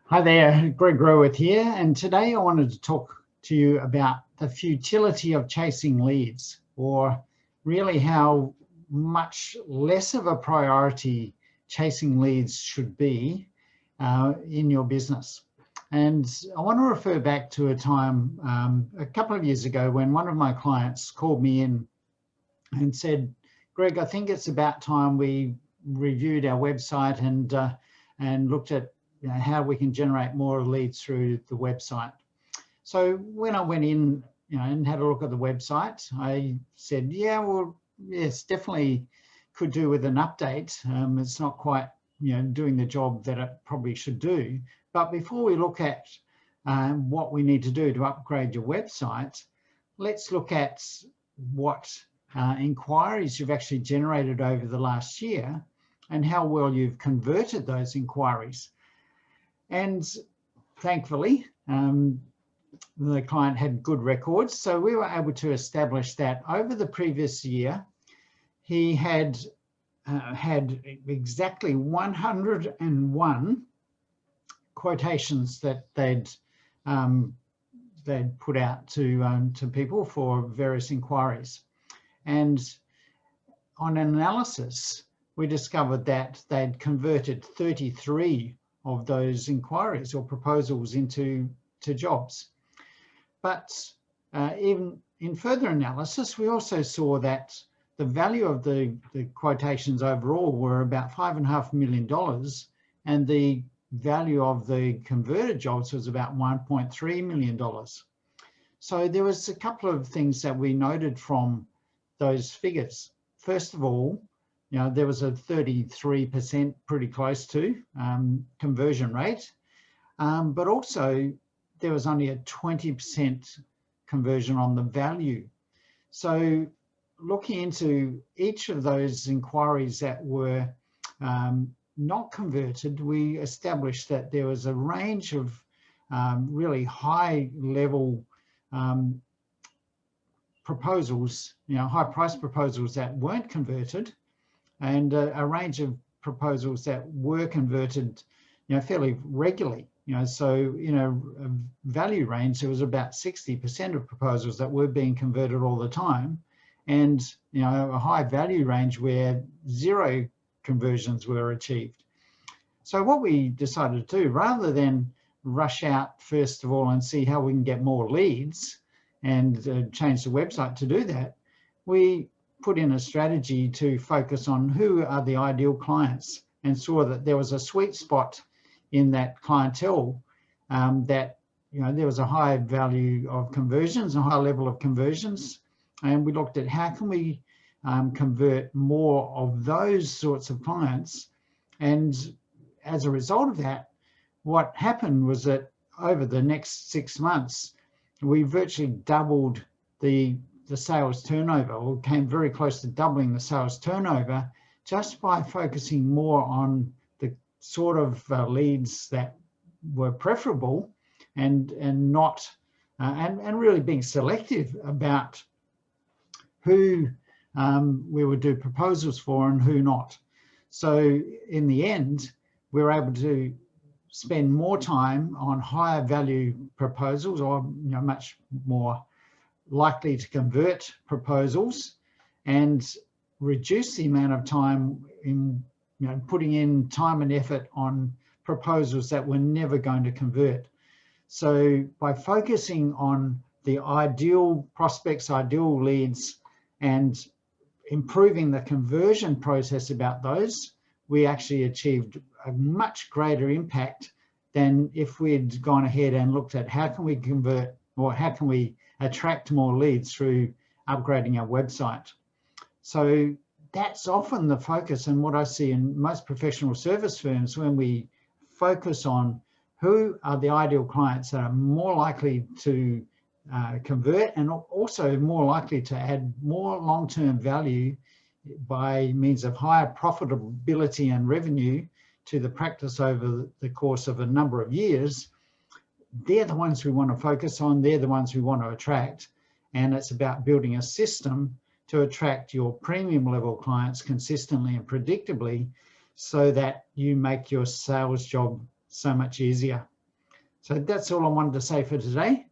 Hi there, Greg Roworth here, and today I wanted to talk to you about the futility of chasing leads, or really how much less of a priority chasing leads should be in your business. And I want to refer back to a time a couple of years ago when one of my clients called me in and said, Greg, I think it's about time we reviewed our website and looked at how we can generate more leads through the website. So when I went in, and had a look at the website, I said, yeah, well, yes, definitely could do with an update. It's not quite, doing the job that it probably should do. But before we look at what we need to do to upgrade your website, let's look at what inquiries you've actually generated over the last year and how well you've converted those inquiries. And thankfully, the client had good records. So we were able to establish that over the previous year, he had had exactly 101 quotations that they'd put out to people for various inquiries. And on analysis, we discovered that they'd converted 33 of those inquiries or proposals into jobs. But even in further analysis, we also saw that the value of the quotations overall were about $5.5 million, and the value of the converted jobs was about $1.3 million. So there was a couple of things that we noted from those figures. First of all, there was a 33%, pretty close to conversion rate, but also there was only a 20% conversion on the value. So looking into each of those inquiries that were not converted, we established that there was a range of really high level proposals, high price proposals that weren't converted, and a range of proposals that were converted, fairly regularly. So in a value range, there was about 60% of proposals that were being converted all the time, and a high value range where 0 conversions were achieved. So what we decided to do, rather than rush out first of all and see how we can get more leads and change the website to do that, we put in a strategy to focus on who are the ideal clients, and saw that there was a sweet spot in that clientele, that there was a high value of conversions, a high level of conversions, and we looked at how can we convert more of those sorts of clients. And as a result of that, what happened was that over the next 6 months, we virtually doubled the sales turnover, or came very close to doubling the sales turnover, just by focusing more on the sort of leads that were preferable, and not and really being selective about who we would do proposals for and who not. So in the end, we were able to spend more time on higher value proposals, or much more likely to convert proposals, and reduce the amount of time in putting in time and effort on proposals that were never going to convert. So by focusing on the ideal prospects, ideal leads, and improving the conversion process about those, we actually achieved a much greater impact than if we'd gone ahead and looked at how can we convert, or how can we attract more leads through upgrading our website. So that's often the focus, and what I see in most professional service firms, when we focus on who are the ideal clients that are more likely to convert, and also more likely to add more long-term value by means of higher profitability and revenue to the practice over the course of a number of years, they're the ones we want to focus on, they're the ones we want to attract. And it's about building a system to attract your premium level clients consistently and predictably, so that you make your sales job so much easier. So that's all I wanted to say for today.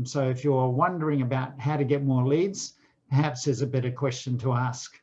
So if you're wondering about how to get more leads, perhaps there's a better question to ask.